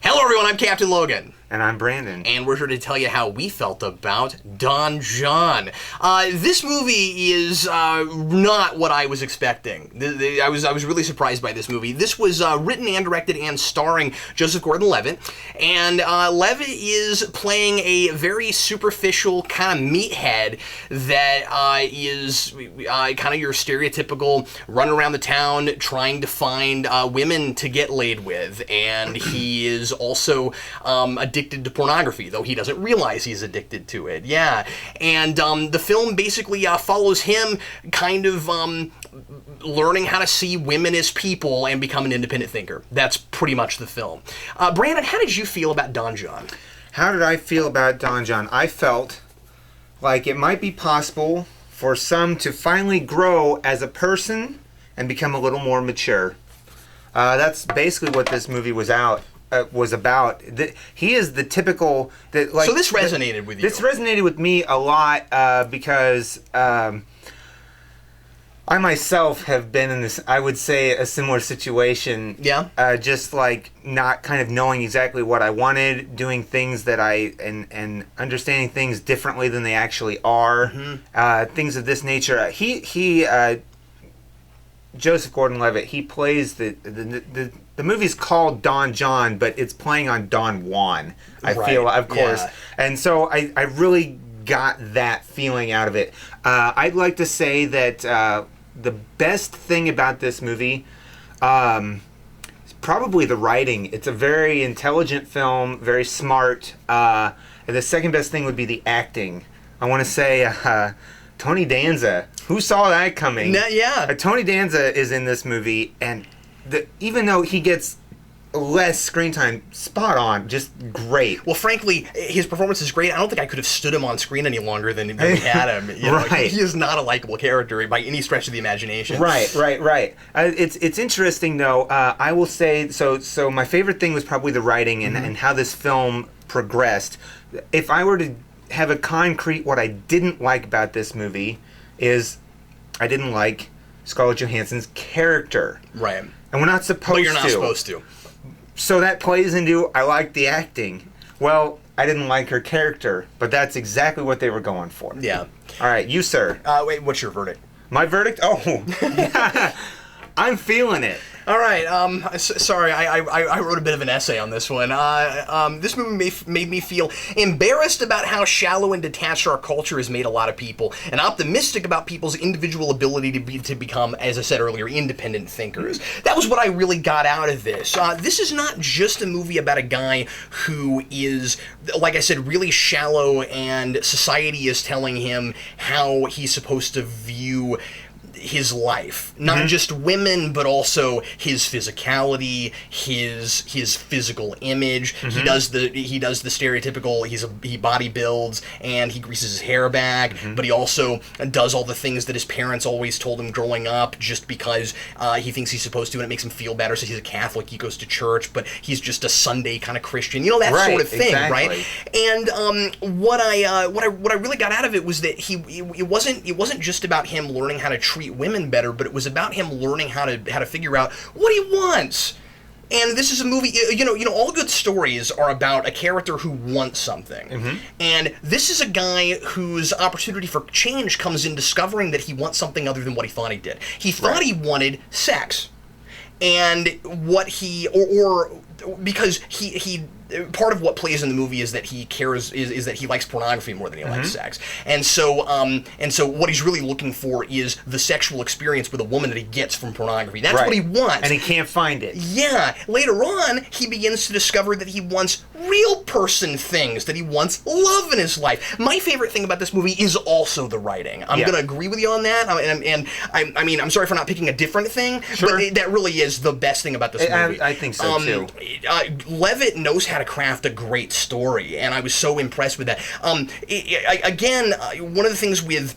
Hello everyone, I'm Captain Logan. And I'm Brandon. And we're here to tell you how we felt about Don Jon. This movie is not what I was expecting. I was really surprised by this movie. This was written and directed and starring Joseph Gordon-Levitt. And Levitt is playing a very superficial kind of meathead that is kind of your stereotypical run around the town trying to find women to get laid with. And he is also addicted to pornography, though he doesn't realize he's addicted to it. Yeah, and the film basically follows him kind of learning how to see women as people and become an independent thinker. That's pretty much the film. Brandon, how did you feel about Don Jon? How did I feel about Don Jon? I felt like it might be possible for some to finally grow as a person and become a little more mature. That's basically what this movie was about. He is the typical that like. So this resonated with you. This resonated with me a lot because I myself have been in this. I would say a similar situation. Yeah. Just like not kind of knowing exactly what I wanted, doing things that and understanding things differently than they actually are. Mm-hmm. Things of this nature. He Joseph Gordon-Levitt. He plays the movie's called Don Jon, but it's playing on Don Juan, I feel, of course. Yeah. And so I really got that feeling out of it. I'd like to say that the best thing about this movie is probably the writing. It's a very intelligent film, very smart. And the second best thing would be the acting. I want to say Tony Danza. Who saw that coming? Yeah. Tony Danza is in this movie, and even though he gets less screen time, spot on, just great. Well, frankly, his performance is great. I don't think I could have stood him on screen any longer than we had him. You know, right. He is not a likable character by any stretch of the imagination. Right. It's interesting, though. I will say, so my favorite thing was probably the writing and how this film progressed. If I were to have a concrete what I didn't like about this movie is I didn't like Scarlett Johansson's character. Right. And we're not supposed to. But you're not supposed to. So that plays into, I like the acting. Well, I didn't like her character, but that's exactly what they were going for. Yeah. All right, you, sir. Wait, what's your verdict? My verdict? Oh, yeah. I'm feeling it. All right. Sorry, I wrote a bit of an essay on this one. This movie made me feel embarrassed about how shallow and detached our culture has made a lot of people, and optimistic about people's individual ability to become, as I said earlier, independent thinkers. That was what I really got out of this. This is not just a movie about a guy who is, like I said, really shallow, and society is telling him how he's supposed to view his life, not just women, but also his physicality, his physical image. He does the stereotypical. He body builds and he greases his hair back, but he also does all the things that his parents always told him growing up, just because he thinks he's supposed to, and it makes him feel better. So he's a Catholic. He goes to church, but he's just a Sunday kind of Christian. You know, that sort of thing, exactly. Right? And what I really got out of it was that it wasn't just about him learning how to treat women better, but it was about him learning how to figure out what he wants. And this is a movie, you know, all good stories are about a character who wants something. And this is a guy whose opportunity for change comes in discovering that he wants something other than what he thought he did. He thought he wanted sex. And what he, or because he part of what plays in the movie is that he cares is that he likes pornography more than he likes sex, and so what he's really looking for is the sexual experience with a woman that he gets from pornography. That's what he wants, and he can't find it. Yeah. Later on, he begins to discover that he wants real person things, that he wants love in his life. My favorite thing about this movie is also the writing. I'm going to agree with you on that, and I mean, I'm sorry for not picking a different thing, but that really is the best thing about this movie. I think so too. Levitt knows how to craft a great story, and I was so impressed with that. Again, one of the things with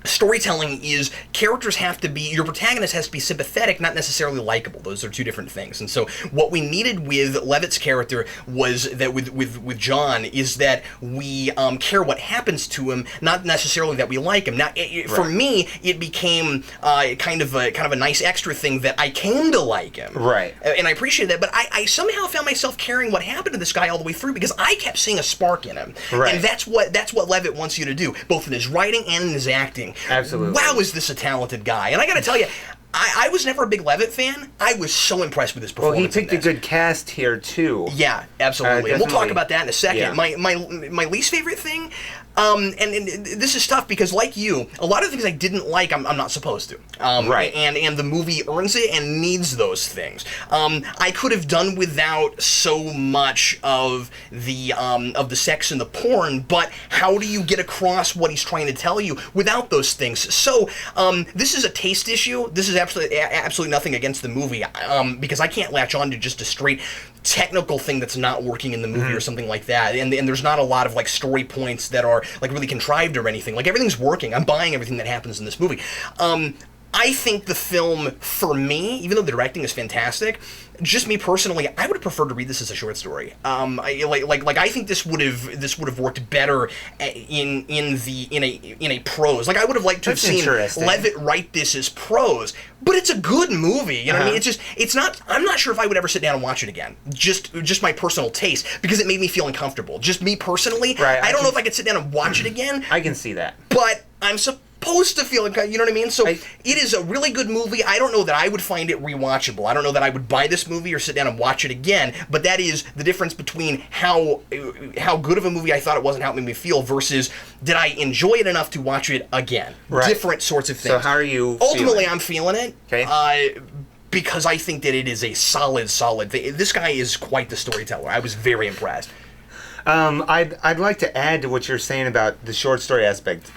storytelling is characters have to be, your protagonist has to be sympathetic, not necessarily likable. Those are two different things. And so what we needed with Levitt's character was that with Jon is that we care what happens to him, not necessarily that we like him. Now, for me, it became kind of a nice extra thing that I came to like him. Right. And I appreciate that, but I somehow found myself caring what happened to this guy all the way through because I kept seeing a spark in him. Right. And that's what Levitt wants you to do, both in his writing and in his acting. Absolutely. Wow, is this a talented guy? And I got to tell you, I was never a big Levitt fan. I was so impressed with his performance. Well, he picked a good cast here too. Yeah, absolutely. And we'll talk about that in a second. Yeah. My least favorite thing, and this is tough because, like you, a lot of things I didn't like, I'm not supposed to. Right. And the movie earns it and needs those things. I could have done without so much of the sex and the porn, but how do you get across what he's trying to tell you without those things? So this is a taste issue. This is absolutely nothing against the movie, because I can't latch on to just a straight technical thing that's not working in the movie or something like that, and there's not a lot of like story points that are like really contrived or anything. Like everything's working. I'm buying everything that happens in this movie. I think the film, for me, even though the directing is fantastic, just me personally, I would have preferred to read this as a short story. I think this would have worked better in a prose. Like I would have liked to have seen Levitt write this as prose, but it's a good movie. You know what I mean? It's not. I'm not sure if I would ever sit down and watch it again. Just my personal taste, because it made me feel uncomfortable. Just me personally, right, I don't know if I could sit down and watch it again. I can see that, but I'm supposed to feel, you know what I mean? So it is a really good movie. I don't know that I would find it rewatchable. I don't know that I would buy this movie or sit down and watch it again, but that is the difference between how good of a movie I thought it was and how it made me feel versus did I enjoy it enough to watch it again? Right. Different sorts of things. So how are you Ultimately, feeling? I'm feeling it. Okay. Because I think that it is a solid thing. This guy is quite the storyteller. I was very impressed. I'd like to add to what you're saying about the short story aspect.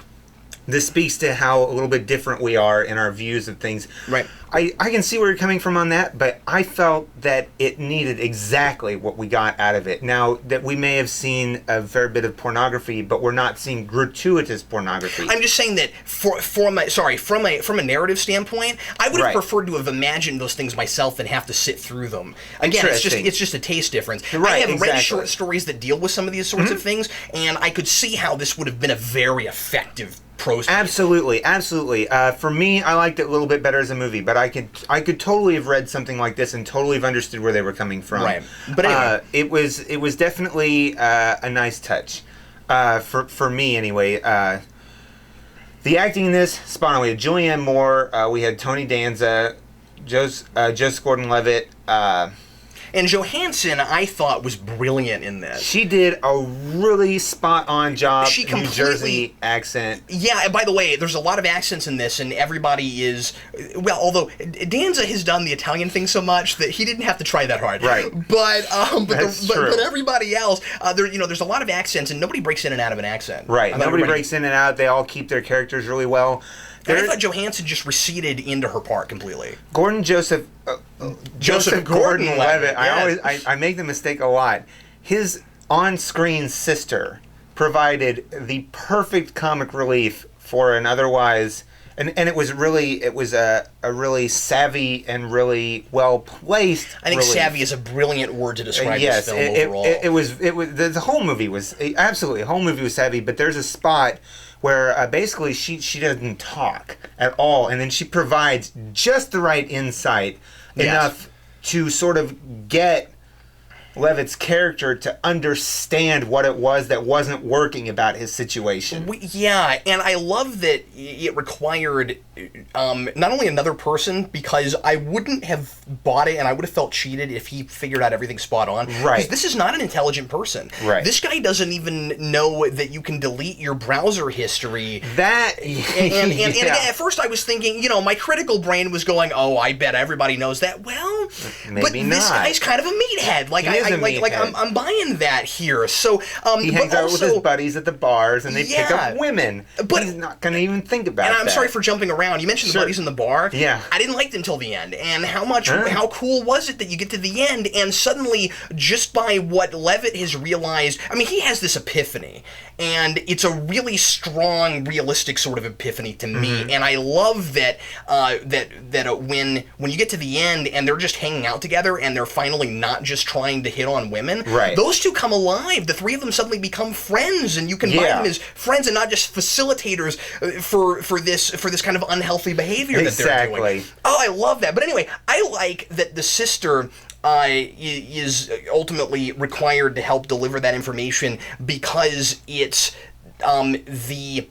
This speaks to how a little bit different we are in our views of things. Right. I can see where you're coming from on that, but I felt that it needed exactly what we got out of it. Now, that we may have seen a fair bit of pornography, but we're not seeing gratuitous pornography. from a narrative standpoint, I would have preferred to have imagined those things myself than have to sit through them. Again, it's just a taste difference. Right, I have read short stories that deal with some of these sorts of things, and I could see how this would have been a very effective prose. Absolutely. For me, I liked it a little bit better as a movie, but I could totally have read something like this and totally have understood where they were coming from. Right. But anyway, it was definitely a nice touch for me anyway. The acting in this, spot on. We had Julianne Moore, we had Tony Danza, Joseph Gordon-Levitt. And Johansson, I thought, was brilliant in this. She did a really spot-on job. She completely, New Jersey accent. Yeah, and by the way, there's a lot of accents in this, and everybody is... Well, although Danza has done the Italian thing so much that he didn't have to try that hard. Right. But everybody else, there's a lot of accents, and nobody breaks in and out of an accent. Right. Nobody breaks in and out. They all keep their characters really well. I thought Johansson just receded into her part completely. Joseph Gordon-Levitt. Yes. I make the mistake a lot. His on-screen sister provided the perfect comic relief for an otherwise, and it was a really savvy and really well placed. I think savvy is a brilliant word to describe this film overall. It was the whole movie was absolutely, the whole movie was savvy, but there's a spot where basically she doesn't talk at all, and then she provides just the right insight enough to sort of get Levitt's character to understand what it was that wasn't working about his situation. And I love that it required not only another person, because I wouldn't have bought it and I would have felt cheated if he figured out everything spot on. Right. Because this is not an intelligent person. Right. This guy doesn't even know that you can delete your browser history. And again, at first I was thinking, my critical brain was going, oh, I bet everybody knows that. Well, maybe but not. This guy's kind of a meathead. Like, he is I'm buying that here. So he hangs out with his buddies at the bars, and they pick up women. But he's not going to even think about that. And I'm sorry for jumping around. You mentioned the buddies in the bar. Yeah. I didn't like them till the end. And how cool was it that you get to the end, and suddenly, just by what Levitt has realized, I mean, he has this epiphany. And it's a really strong, realistic sort of epiphany to me. And I love that when you get to the end and they're just hanging out together and they're finally not just trying to hit on women, those two come alive. The three of them suddenly become friends, and you can buy them as friends and not just facilitators for this kind of unhealthy behavior that they're doing. Oh, I love that. But anyway, I like that the sister is ultimately required to help deliver that information because it's the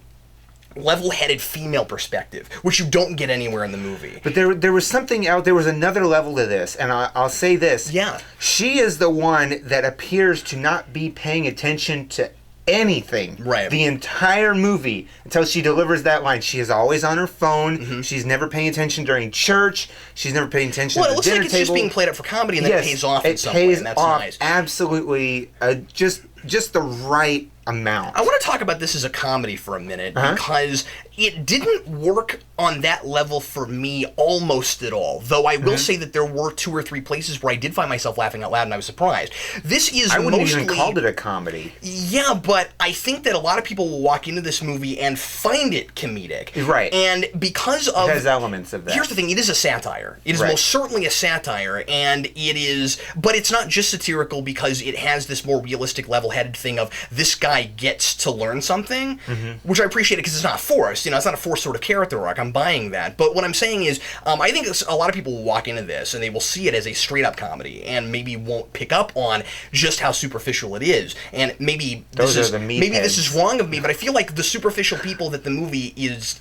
level-headed female perspective, which you don't get anywhere in the movie. But there was something out. There was another level to this, and I'll say this. Yeah. She is the one that appears to not be paying attention to anything the entire movie until she delivers that line. She is always on her phone. She's never paying attention during church. She's never paying attention to the dinner table. Well, it looks like it's just being played up for comedy, and then it pays off in some way, and that's nice. Absolutely. Just the right amount. I want to talk about this as a comedy for a minute because it didn't work on that level for me almost at all. Though I will say that there were 2 or 3 places where I did find myself laughing out loud, and I was surprised. This is I wouldn't even called it a comedy. Yeah, but I think that a lot of people will walk into this movie and find it comedic. Right. And because of... It has elements of that. Here's the thing. It is a satire. It is most certainly a satire, and it is... But it's not just satirical because it has this more realistic, level-headed thing of this guy gets to learn something, which I appreciate it because it's not forced. You know, it's not a forced sort of character arc. I'm buying that. But what I'm saying is, I think a lot of people will walk into this and they will see it as a straight-up comedy and maybe won't pick up on just how superficial it is. And maybe this is wrong of me, but I feel like the superficial people that the movie is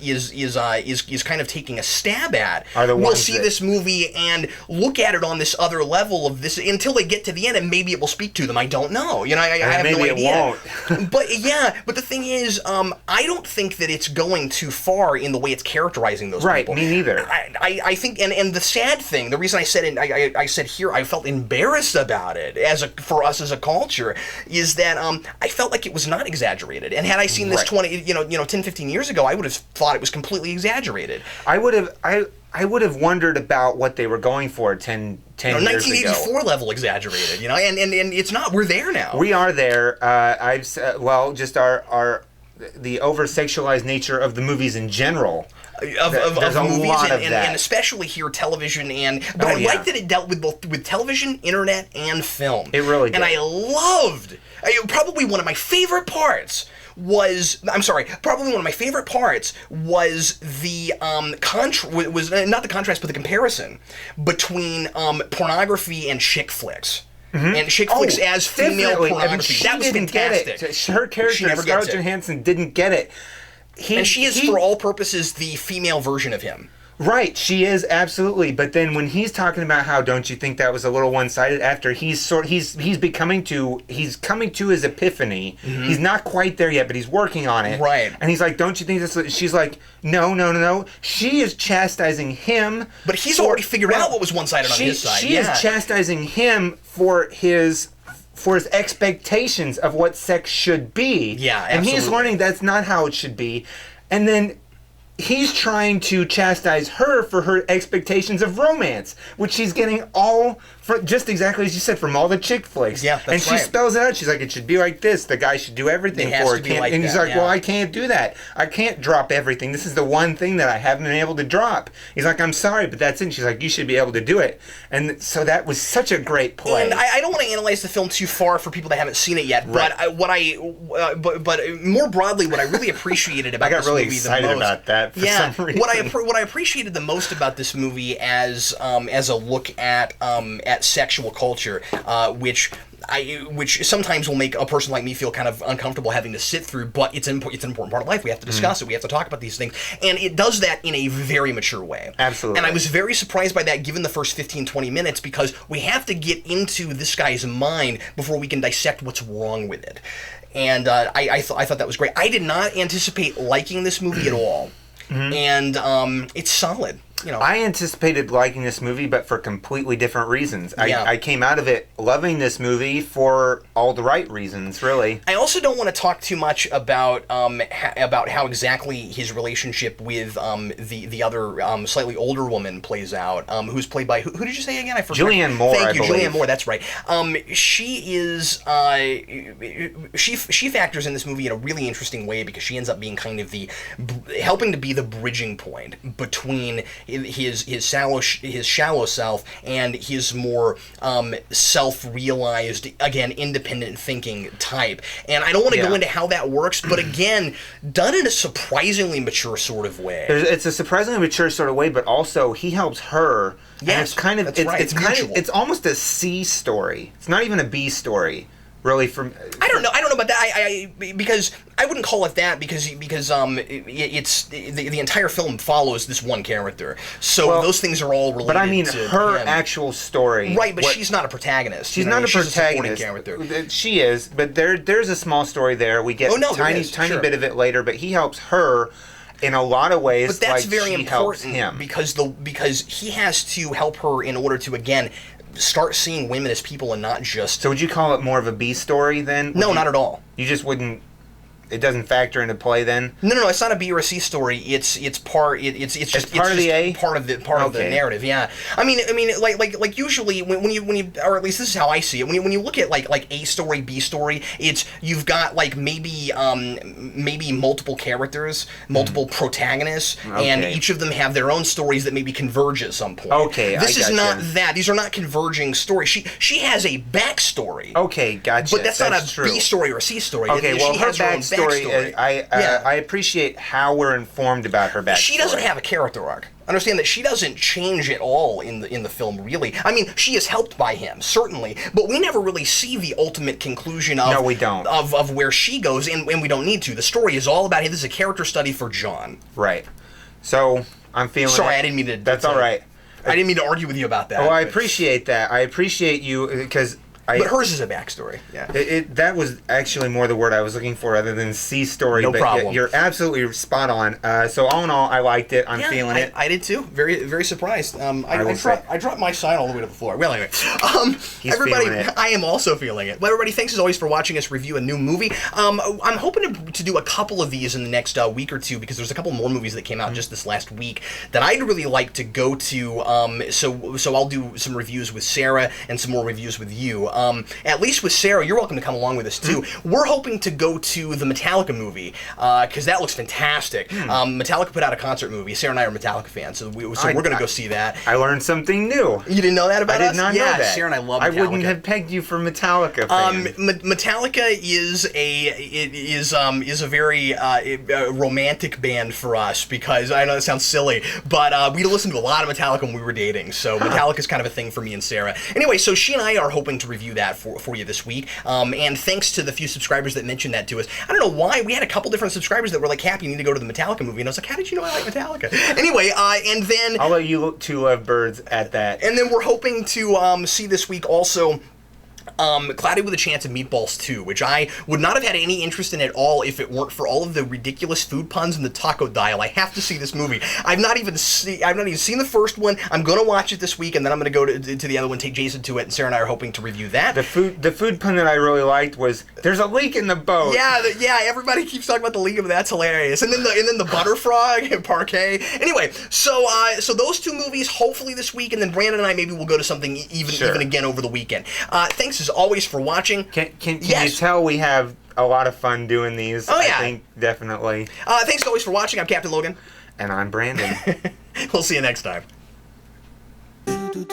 kind of taking a stab at will see this movie and look at it on this other level of this until they get to the end, and maybe it will speak to them. I don't know. You know, I have no idea. It won't. But the thing is, I don't think that it's going too far in the way it's characterizing those people. Me neither. I think, and the sad thing, the reason I said I said here I felt embarrassed about it for us as a culture is that I felt like it was not exaggerated. And had I seen this 10, 15 years ago, I would have thought it was completely exaggerated. I would have wondered about what they were going for 10 years ago. 1984 level exaggerated, you know, and it's not. We're there now. We are there. Just the over-sexualized nature of the movies in general. Of movies and especially here television but I like that it dealt with both television, internet, and film. It really did. And I loved probably one of my favorite parts was the comparison between pornography and chick flicks. And chick flicks as female pornography. That was fantastic. Get it. Her character, Scarlett Johansson, didn't get it. And she is, for all purposes, the female version of him. Right, she is, absolutely. But then when he's talking about how, don't you think that was a little one-sided, after he's coming to his epiphany. He's not quite there yet, but he's working on it. Right. And he's like, don't you think this? She's like, no. She is chastising him. But he's already figured out what was one-sided on his side. She is chastising him for his expectations of what sex should be. Yeah, absolutely. And he's learning that's not how it should be. And then he's trying to chastise her for her expectations of romance, which she's getting all just exactly as you said from all the chick flicks. Yeah, that's and she spells it out. She's like, it should be like this. The guy should do everything for her. And he's like, well, I can't do that. I can't drop everything. This is the one thing that I haven't been able to drop. He's like, I'm sorry, but that's it. And she's like, you should be able to do it. And so that was such a great play. And I don't want to analyze the film too far for people that haven't seen it yet. Right. But more broadly, what I really appreciated about this movie the most. I got really excited about that. For some reason. What I appreciated the most about this movie as a look at sexual culture, which sometimes will make a person like me feel kind of uncomfortable having to sit through, but it's an important part of life. We have to discuss it. We have to talk about these things. And it does that in a very mature way. Absolutely. And I was very surprised by that given the first 15, 20 minutes because we have to get into this guy's mind before we can dissect what's wrong with it. And I thought that was great. I did not anticipate liking this movie at all. And it's solid. I anticipated liking this movie, but for completely different reasons. Yeah. I came out of it loving this movie for all the right reasons, really. I also don't want to talk too much about how exactly his relationship with the other slightly older woman plays out, who's played by who did you say again? I forgot. Julianne Moore. Thank you, I believe. Julianne Moore. That's right. She is she factors in this movie in a really interesting way because she ends up being kind of helping to be the bridging point between his shallow self and his more self-realized, again, independent thinking type. And I don't want to go into how that works, but again, done in a surprisingly mature sort of way. It's a surprisingly mature sort of way, but also he helps her. Yes, and it's kind of it's almost a C story. It's not even a B story. Really, I don't know about that. Because I wouldn't call it that because it's the entire film follows this one character. So those things are all related. But I mean, to her him. Actual story, right? But she's not a protagonist. She's not a protagonist. She's a supporting character. She is, but there's a small story there. We get tiny bit of it later, but he helps her in a lot of ways. But that's like very she helps important him. because he has to help her in order to again start seeing women as people and not just. So would you call it more of a B story then? No, not at all. You just wouldn't. It doesn't factor into play then. No. It's not a B or a C story. It's part. It's just part of the A. Part of the narrative. Yeah. I mean, like usually when you or at least this is how I see it. When you look at like A story, B story, it's you've got like maybe multiple characters, multiple protagonists, and each of them have their own stories that maybe converge at some point. Okay, this is not that. These are not converging stories. She has a backstory. Okay, gotcha. But that's not a true. B story or a C story. Okay, well, she her has her own backstory. I appreciate how we're informed about her backstory. She doesn't have a character arc. Understand that she doesn't change at all in the film, really. I mean, she is helped by him, certainly, but we never really see the ultimate conclusion of we don't. of where she goes, and we don't need to. The story is all about him. This is a character study for Jon. Right. So, I'm feeling Sorry, I didn't mean to... That's all right. I didn't mean to argue with you about that. Oh, I appreciate that. I appreciate you, because... But hers is a backstory. Yeah. That was actually more the word I was looking for, other than C story. No problem. You're absolutely spot on. So all in all, I liked it. I'm feeling it. I did too. Very, very surprised. I dropped my sign all the way to the floor. Well, anyway, everybody, feeling it. I am also feeling it. Well, everybody, thanks as always for watching us review a new movie. I'm hoping to do a couple of these in the next week or two because there's a couple more movies that came out just this last week that I'd really like to go to. So I'll do some reviews with Sarah and some more reviews with you. At least with Sarah, you're welcome to come along with us too. We're hoping to go to the Metallica movie because that looks fantastic. Metallica put out a concert movie. Sarah and I are Metallica fans, so we're going to go see that. I learned something new. You didn't know that about us? I did not know that. Sarah and I love Metallica. I wouldn't have pegged you for Metallica fans. Metallica is a very romantic band for us because I know that sounds silly, but we listened to a lot of Metallica when we were dating, so Metallica is kind of a thing for me and Sarah. Anyway, so she and I are hoping to review that for you this week, and thanks to the few subscribers that mentioned that to us. I don't know why, we had a couple different subscribers that were like, Cap, you need to go to the Metallica movie, and I was like, how did you know I like Metallica? Anyway, and then... I'll let you look two lovebirds at that. And then we're hoping to see this week also... Clouded with a Chance of Meatballs 2, which I would not have had any interest in at all if it weren't for all of the ridiculous food puns in the taco dial. I have to see this movie. I've not even seen the first one. I'm going to watch it this week, and then I'm going to go to the other one, take Jason to it, and Sarah and I are hoping to review that. The food pun that I really liked was, there's a leak in the boat. Yeah, everybody keeps talking about the leak, but that's hilarious. And then the butter frog and parquet. Anyway, so those two movies, hopefully this week, and then Brandon and I maybe will go to something even again over the weekend. Thanks as always for watching. Can you tell we have a lot of fun doing these? Oh, yeah. I think definitely. Thanks as always for watching. I'm Captain Logan. And I'm Brandon. We'll see you next time. Do